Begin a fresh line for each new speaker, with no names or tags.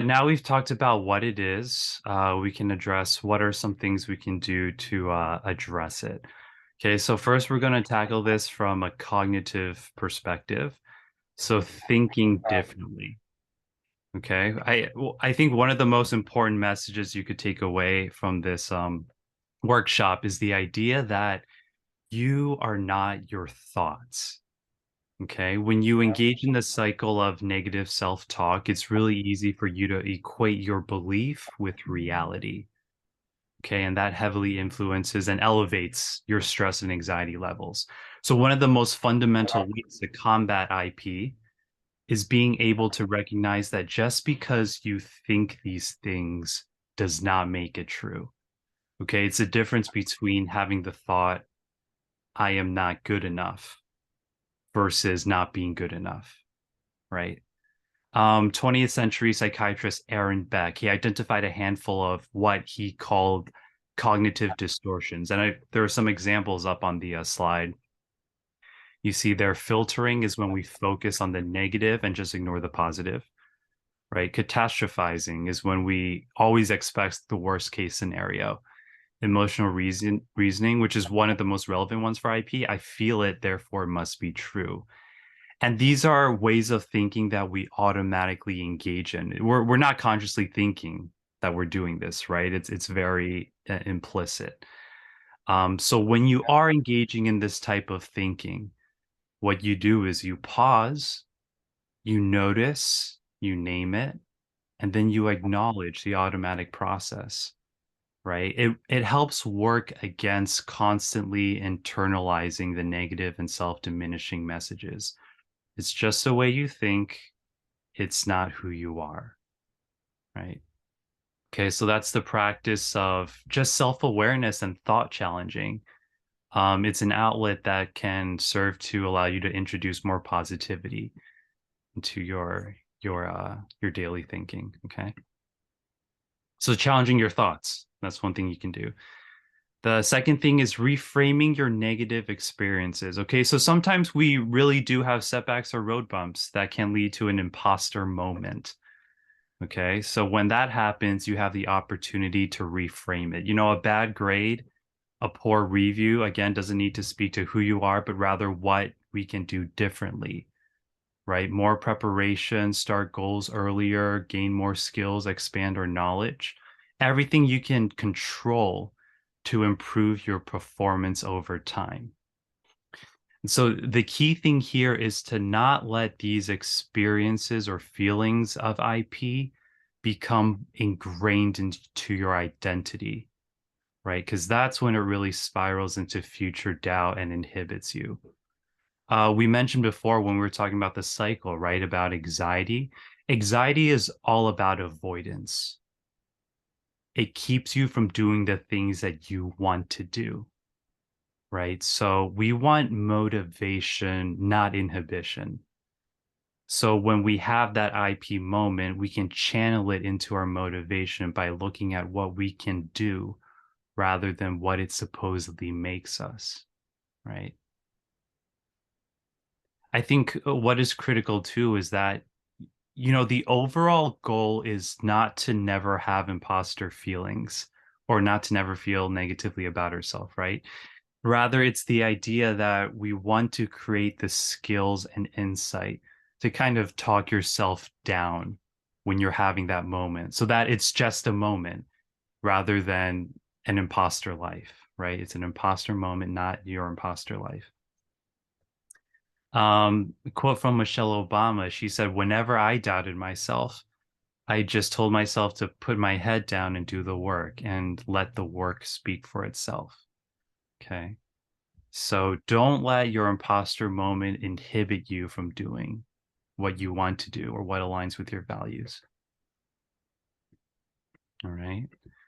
now we've talked about what it is. We can address what are some things we can do to address it. Okay, so first we're going to tackle this from a cognitive perspective. So thinking differently. Okay, I think one of the most important messages you could take away from this workshop is the idea that you are not your thoughts. Okay. When you engage in the cycle of negative self talk, it's really easy for you to equate your belief with reality. Okay. And that heavily influences and elevates your stress and anxiety levels. So, one of the most fundamental ways to combat IP is being able to recognize that just because you think these things does not make it true. Okay. It's a difference between having the thought, I am not good enough versus not being good enough, right? 20th century psychiatrist Aaron Beck, he identified a handful of what he called cognitive distortions. And there are some examples up on the slide. You see there, filtering is when we focus on the negative and just ignore the positive, right? Catastrophizing is when we always expect the worst case scenario. Emotional reasoning, which is one of the most relevant ones for IP. I feel it, therefore it must be true. And these are ways of thinking that we automatically engage in. We're not consciously thinking that we're doing this, right? It's very implicit. So when you are engaging in this type of thinking, what you do is you pause, you notice, you name it, and then you acknowledge the automatic process, right? It helps work against constantly internalizing the negative and self-diminishing messages. It's just the way you think. It's not who you are, right? Okay, so that's the practice of just self-awareness and thought challenging. It's an outlet that can serve to allow you to introduce more positivity into your daily thinking. Okay, so challenging your thoughts. That's one thing you can do. The second thing is reframing your negative experiences. Okay, so sometimes we really do have setbacks or road bumps that can lead to an imposter moment. Okay, so when that happens, you have the opportunity to reframe it. A bad grade, a poor review, again, doesn't need to speak to who you are, but rather what we can do differently, right? More preparation, start goals earlier, gain more skills, expand our knowledge. Everything you can control to improve your performance over time. And so the key thing here is to not let these experiences or feelings of IP become ingrained into your identity, right? Because that's when it really spirals into future doubt and inhibits you. We mentioned before when we were talking about the cycle, right? About anxiety. Anxiety is all about avoidance. It keeps you from doing the things that you want to do, right? So we want motivation, not inhibition. So when we have that IP moment, we can channel it into our motivation by looking at what we can do rather than what it supposedly makes us, right? I think what is critical too is that, the overall goal is not to never have imposter feelings or not to never feel negatively about ourselves, right? Rather, it's the idea that we want to create the skills and insight to kind of talk yourself down when you're having that moment so that it's just a moment rather than an imposter life, right? It's an imposter moment, not your imposter life. A quote from Michelle Obama, she said, whenever I doubted myself, I just told myself to put my head down and do the work and let the work speak for itself. Okay. So don't let your imposter moment inhibit you from doing what you want to do or what aligns with your values. All right.